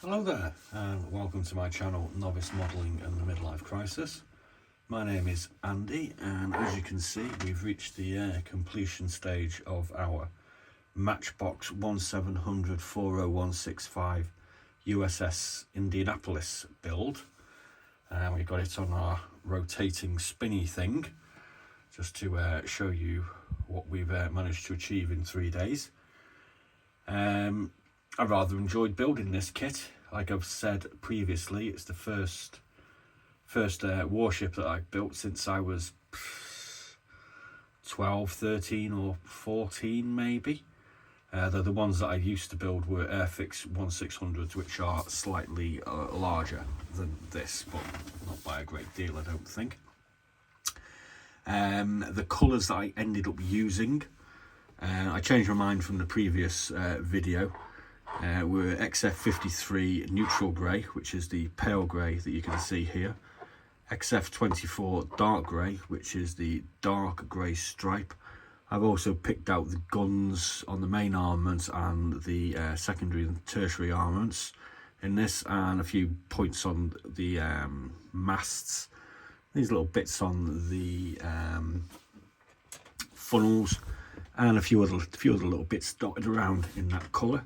Hello there and welcome to my channel Novice Modelling and the Midlife Crisis. My name is Andy and as you can see we've reached the completion stage of our Matchbox 1700 40165 U.S.S. Indianapolis build. We got it on our rotating spinny thing just to show you what we've managed to achieve in 3 days. I rather enjoyed building this kit. Like I've said previously, it's the first warship that I've built since I was 12, 13 or 14 maybe. The ones that I used to build were Airfix 1600s, which are slightly larger than this, but not by a great deal I don't think. The colours that I ended up using, I changed my mind from the previous video. Were XF53 neutral grey, which is the pale grey that you can see here, XF24 dark grey, which is the dark grey stripe. I've also picked out the guns on the main armaments and the secondary and tertiary armaments in this, and a few points on the masts, these little bits on the funnels, and a few other little bits dotted around in that colour.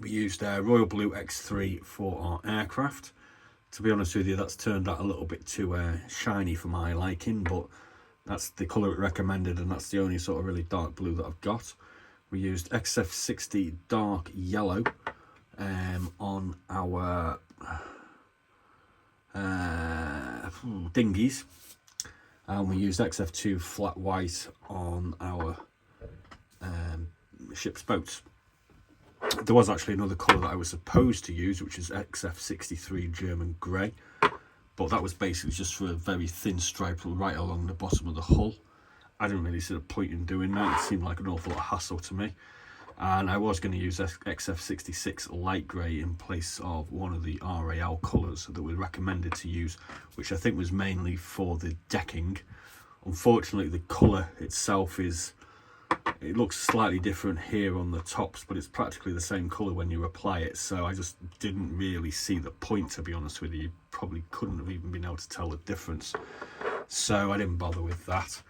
We used Royal Blue X3 for our aircraft. To be honest with you, that's turned out a little bit too shiny for my liking, but that's the colour it recommended and that's the only sort of really dark blue that I've got. We used XF60 dark yellow on our dinghies, and we used XF2 flat white on our ship's boats. There was actually another colour that I was supposed to use, which is XF63 German grey, but that was basically just for a very thin stripe right along the bottom of the hull. I didn't really see the point in doing that. It seemed like an awful lot of hassle to me, and I was going to use XF66 light grey in place of one of the RAL colours that we recommended to use, which I think was mainly for the decking. Unfortunately, the colour itself it looks slightly different here on the tops, but it's practically the same colour when you apply it, so I just didn't really see the point, to be honest with you. You probably couldn't have even been able to tell the difference, so I didn't bother with that.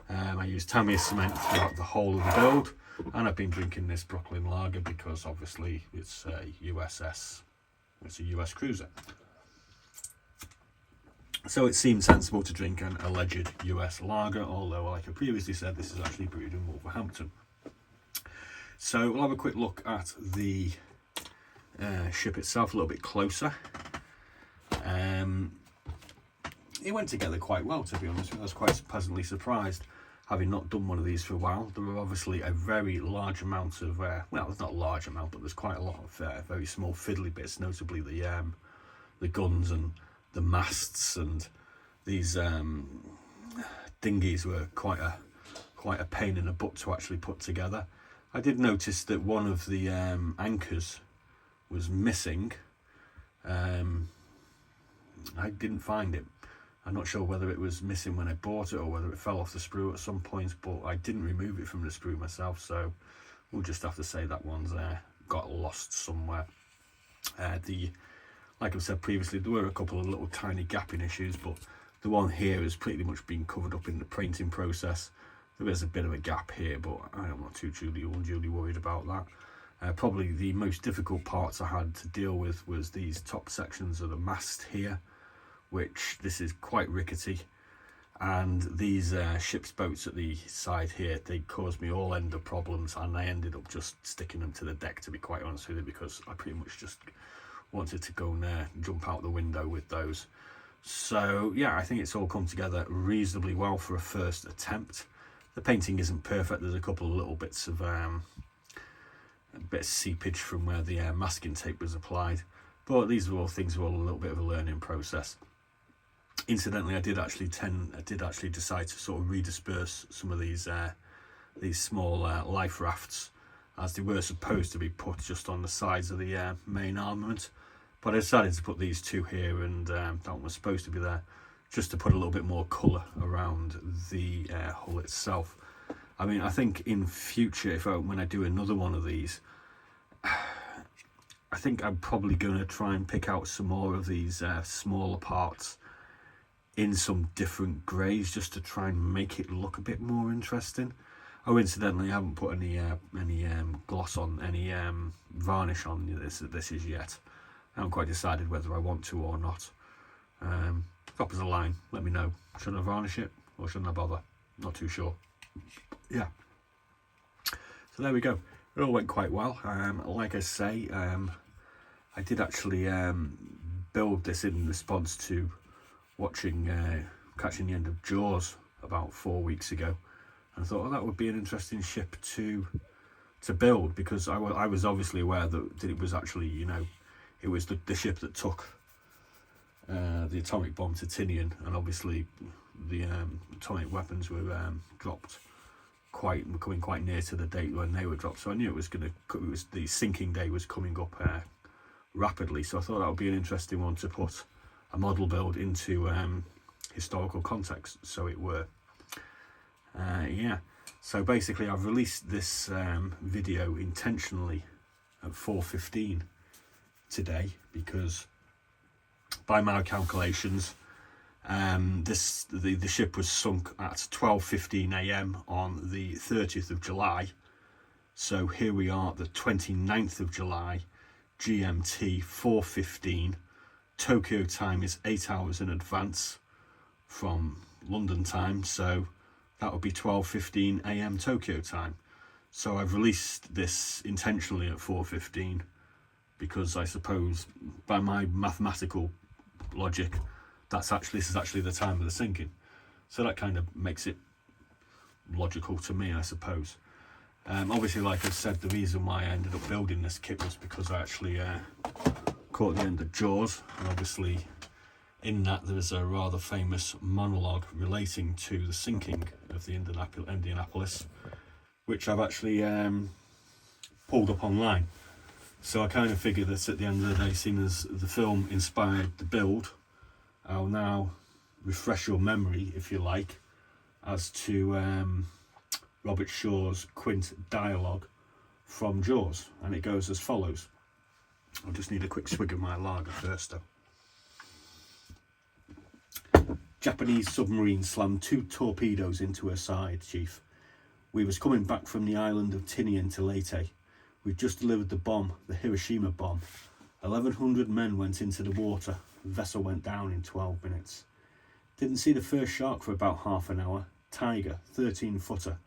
I used Tamiya cement throughout the whole of the build, and I've been drinking this Brooklyn lager because obviously it's a U.S.S, it's a US cruiser. So it seemed sensible to drink an alleged US lager, although, like I previously said, this is actually brewed in Wolverhampton. So we'll have a quick look at the ship itself a little bit closer. It went together quite well, to be honest with you. I was quite pleasantly surprised, having not done one of these for a while. There were obviously a very large amount of, well, there's not a large amount, but there's quite a lot of very small fiddly bits, notably the guns and the masts, and these dinghies were quite a pain in the butt to actually put together. I did notice that one of the anchors was missing. I didn't find it. I'm not sure whether it was missing when I bought it or whether it fell off the sprue at some point, but I didn't remove it from the sprue myself, so we'll just have to say that one's got lost somewhere. Like I've said previously, there were a couple of little tiny gapping issues, but the one here has pretty much been covered up in the painting process. There is a bit of a gap here, but I'm not too unduly worried about that. Probably the most difficult parts I had to deal with was these top sections of the mast here, which this is quite rickety, and these ship's boats at the side here, they caused me all end of problems, and I ended up just sticking them to the deck, to be quite honest with you, because I pretty much just wanted to go and jump out the window with those. So yeah, I think it's all come together reasonably well for a first attempt. The painting isn't perfect. There's a couple of little bits of a bit of seepage from where the masking tape was applied, but these are all things were all a little bit of a learning process. Incidentally, I did actually decide to sort of redisperse some of these small life rafts, as they were supposed to be put just on the sides of the main armament, but I decided to put these two here, and that one was supposed to be there just to put a little bit more colour around the hull itself. I mean, I think in future, when I do another one of these, I think I'm probably going to try and pick out some more of these smaller parts in some different greys, just to try and make it look a bit more interesting. Oh, incidentally, I haven't put any gloss on, any varnish on this is yet. I haven't quite decided whether I want to or not. Drop us a line, let me know. Should I varnish it or shouldn't I bother? Not too sure. Yeah. So there we go. It all went quite well. Like I say, I did actually build this in response to watching Catching the End of Jaws about 4 weeks ago, and I thought, that would be an interesting ship to build, because I was obviously aware that it was actually, it was the ship that took the atomic bomb to Tinian, and obviously the atomic weapons were dropped coming quite near to the date when they were dropped. So I knew it was the sinking day was coming up rapidly. So I thought that would be an interesting one to put a model build into historical context, so it were. Yeah. So basically, I've released this video intentionally at 4:15 today, because by my calculations, the ship was sunk at 12:15 a.m. on the 30th of July. So here we are, the 29th of July, GMT 4:15. Tokyo time is 8 hours in advance from London time, so that would be 12:15 a.m. Tokyo time. So I've released this intentionally at 4:15, because I suppose by my mathematical logic, this is actually the time of the sinking. So that kind of makes it logical to me, I suppose. Obviously, like I said, the reason why I ended up building this kit was because I actually caught the end of Jaws, and obviously in that there is a rather famous monologue relating to the sinking of the Indianapolis, which I've actually pulled up online. So I kind of figured that at the end of the day, seeing as the film inspired the build, I'll now refresh your memory, if you like, as to Robert Shaw's quint dialogue from Jaws, and it goes as follows. I'll just need a quick swig of my lager first though. Japanese submarine slammed 2 torpedoes into her side, Chief. We was coming back from the island of Tinian to Leyte. We'd just delivered the bomb, the Hiroshima bomb. 1,100 men went into the water. The vessel went down in 12 minutes. Didn't see the first shark for about half an hour. Tiger, 13-footer.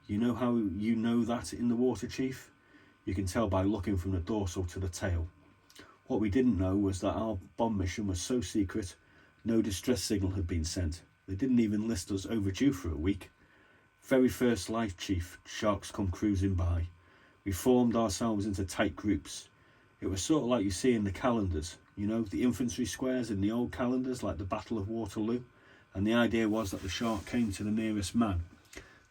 You know how you know that in the water, Chief? You can tell by looking from the dorsal to the tail. What we didn't know was that our bomb mission was so secret, no distress signal had been sent. They didn't even list us overdue for a week. Very first light, Chief, sharks come cruising by. We formed ourselves into tight groups. It was sort of like you see in the calendars, the infantry squares in the old calendars, like the Battle of Waterloo. And the idea was that the shark came to the nearest man.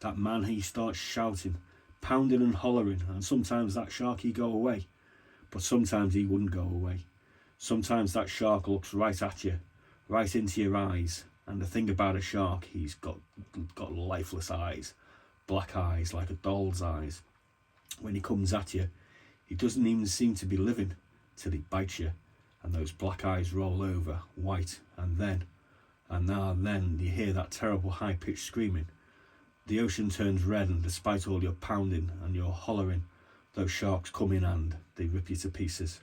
That man, he starts shouting, pounding and hollering, and sometimes that shark, he'd go away. But sometimes he wouldn't go away. Sometimes that shark looks right at you, right into your eyes. And the thing about a shark, he's got lifeless eyes, black eyes like a doll's eyes. When he comes at you, he doesn't even seem to be living till he bites you, and those black eyes roll over, white, and then you hear that terrible high-pitched screaming. The ocean turns red, and despite all your pounding and your hollering, those sharks come in and they rip you to pieces.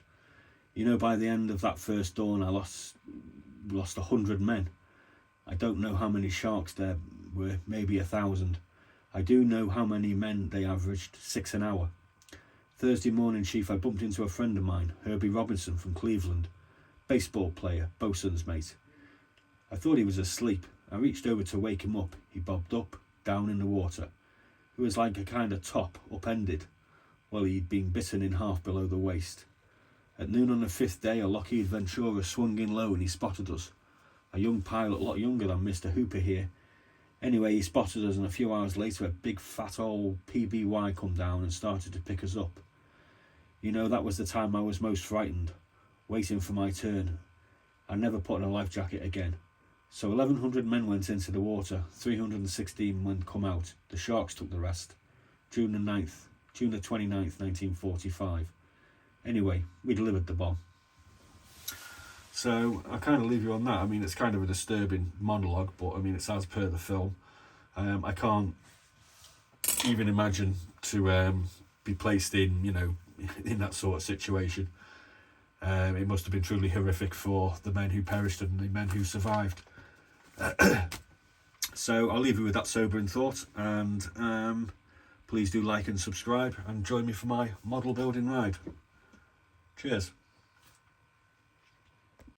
By the end of that first dawn, I lost 100 men. I don't know how many sharks there were, maybe 1,000. I do know how many men they averaged, 6 an hour. Thursday morning, Chief, I bumped into a friend of mine, Herbie Robinson from Cleveland, baseball player, bosun's mate. I thought he was asleep. I reached over to wake him up. He bobbed up, down in the water. It was like a kind of top, upended. Well, he'd been bitten in half below the waist. At noon on the 5th day, a Lockheed Ventura swung in low and he spotted us. A young pilot, a lot younger than Mr. Hooper here. Anyway, he spotted us, and a few hours later, a big fat old PBY come down and started to pick us up. That was the time I was most frightened, waiting for my turn. I never put on a life jacket again. So 1,100 men went into the water, 316 men come out. The sharks took the rest. June the 29th, 1945. Anyway, we delivered the bomb. So I kind of leave you on that. I mean, it's kind of a disturbing monologue, but I mean, it's as per the film. I can't even imagine to be placed in, you know, in that sort of situation. It must have been truly horrific for the men who perished and the men who survived. So I'll leave you with that sobering thought, and please do like and subscribe and join me for my model building ride. Cheers.